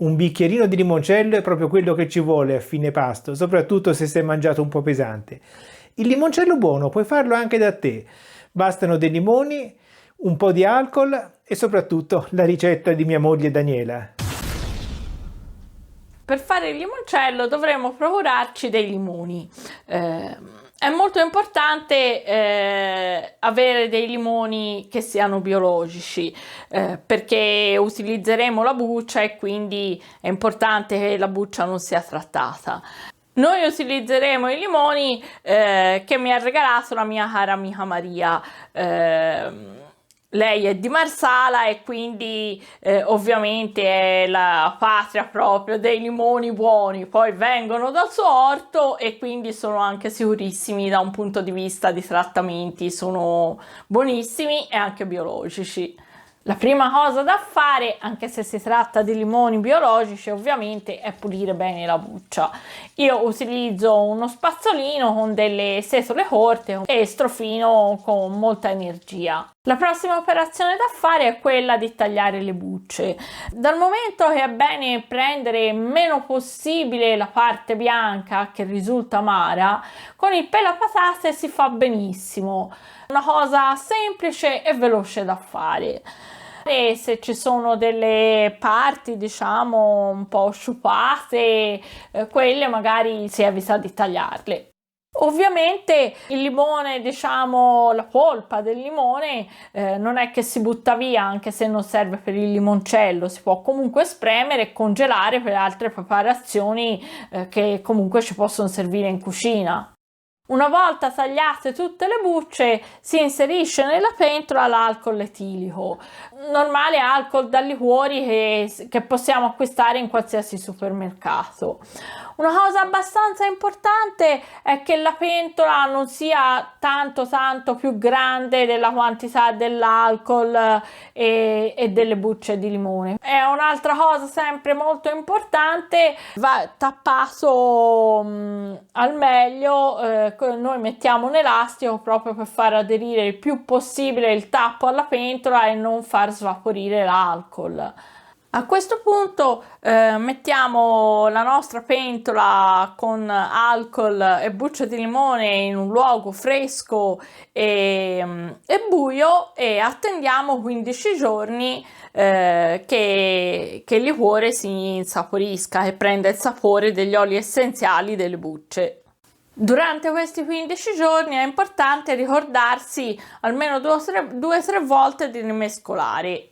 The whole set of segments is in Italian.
Un bicchierino di limoncello è proprio quello che ci vuole a fine pasto, soprattutto se sei mangiato un po' pesante. Il limoncello buono puoi farlo anche da te. Bastano dei limoni, un po' di alcol e soprattutto la ricetta di mia moglie Daniela. Per fare il limoncello dovremo procurarci dei limoni. È molto importante avere dei limoni che siano biologici, perché utilizzeremo la buccia e quindi è importante che la buccia non sia trattata. Noi utilizzeremo i limoni che mi ha regalato la mia cara amica Maria. Lei è di Marsala e quindi ovviamente è la patria proprio dei limoni buoni, poi vengono dal suo orto e quindi sono anche sicurissimi da un punto di vista di trattamenti, sono buonissimi e anche biologici. La prima cosa da fare, anche se si tratta di limoni biologici, ovviamente è pulire bene la buccia. Io utilizzo uno spazzolino con delle setole corte e strofino con molta energia. La prossima operazione da fare è quella di tagliare le bucce. Dal momento che è bene prendere meno possibile la parte bianca che risulta amara, con il pelapatate si fa benissimo. Una cosa semplice e veloce da fare. E se ci sono delle parti diciamo un po' sciupate, quelle magari si evita di tagliarle. Ovviamente il limone, diciamo la polpa del limone, non è che si butta via, anche se non serve per il limoncello, si può comunque spremere e congelare per altre preparazioni che comunque ci possono servire in cucina. Una volta tagliate tutte le bucce si inserisce nella pentola l'alcol etilico, normale alcol da liquori che possiamo acquistare in qualsiasi supermercato. Una cosa abbastanza importante è che la pentola non sia tanto più grande della quantità dell'alcol e delle bucce di limone. È un'altra cosa sempre molto importante, va tappato al meglio. Noi mettiamo un elastico proprio per far aderire il più possibile il tappo alla pentola e non far svaporire l'alcol. A questo punto mettiamo la nostra pentola con alcol e bucce di limone in un luogo fresco e buio e attendiamo 15 giorni che il liquore si insaporisca e prenda il sapore degli oli essenziali delle bucce. Durante questi 15 giorni è importante ricordarsi almeno 2-3 volte di rimescolare.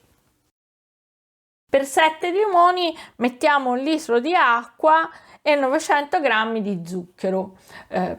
Per 7 limoni mettiamo 1 litro di acqua e 900 g di zucchero.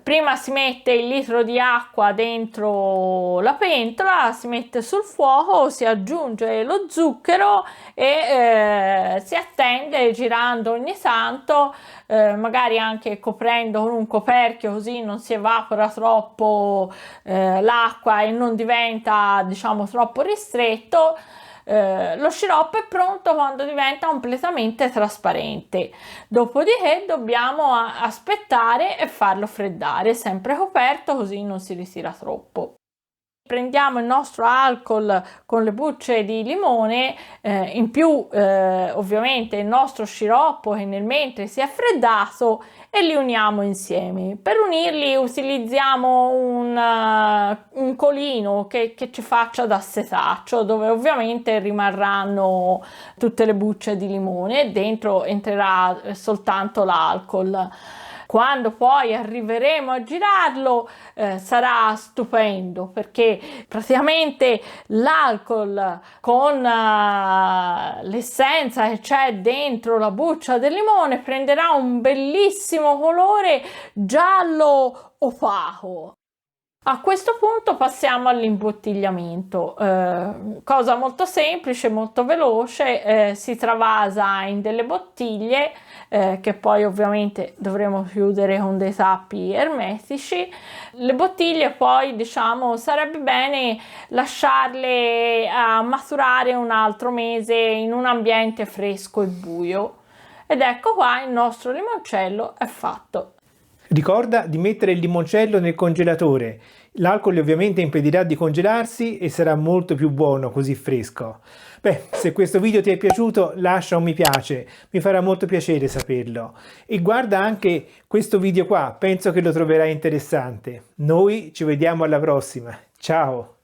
Prima si mette il litro di acqua dentro la pentola, si mette sul fuoco, si aggiunge lo zucchero e si attende girando ogni tanto, magari anche coprendo con un coperchio, così non si evapora troppo l'acqua e non diventa diciamo troppo ristretto. Lo sciroppo è pronto quando diventa completamente trasparente, dopodiché dobbiamo aspettare e farlo freddare, sempre coperto così non si ritira troppo. Prendiamo il nostro alcol con le bucce di limone, in più ovviamente il nostro sciroppo che nel mentre si è freddato e li uniamo insieme. Per unirli utilizziamo un colino che ci faccia da setaccio, dove ovviamente rimarranno tutte le bucce di limone e dentro entrerà soltanto l'alcol. Quando poi arriveremo a girarlo sarà stupendo, perché praticamente l'alcol con l'essenza che c'è dentro la buccia del limone prenderà un bellissimo colore giallo opaco. A questo punto passiamo all'imbottigliamento, cosa molto semplice, molto veloce, si travasa in delle bottiglie che poi ovviamente dovremo chiudere con dei tappi ermetici. Le bottiglie poi diciamo sarebbe bene lasciarle a maturare un altro mese in un ambiente fresco e buio. Ed ecco qua il nostro limoncello è fatto. Ricorda di mettere il limoncello nel congelatore. L'alcol ovviamente impedirà di congelarsi e sarà molto più buono così fresco. Beh, se questo video ti è piaciuto lascia un mi piace, mi farà molto piacere saperlo. E guarda anche questo video qua, penso che lo troverai interessante. Noi ci vediamo alla prossima. Ciao!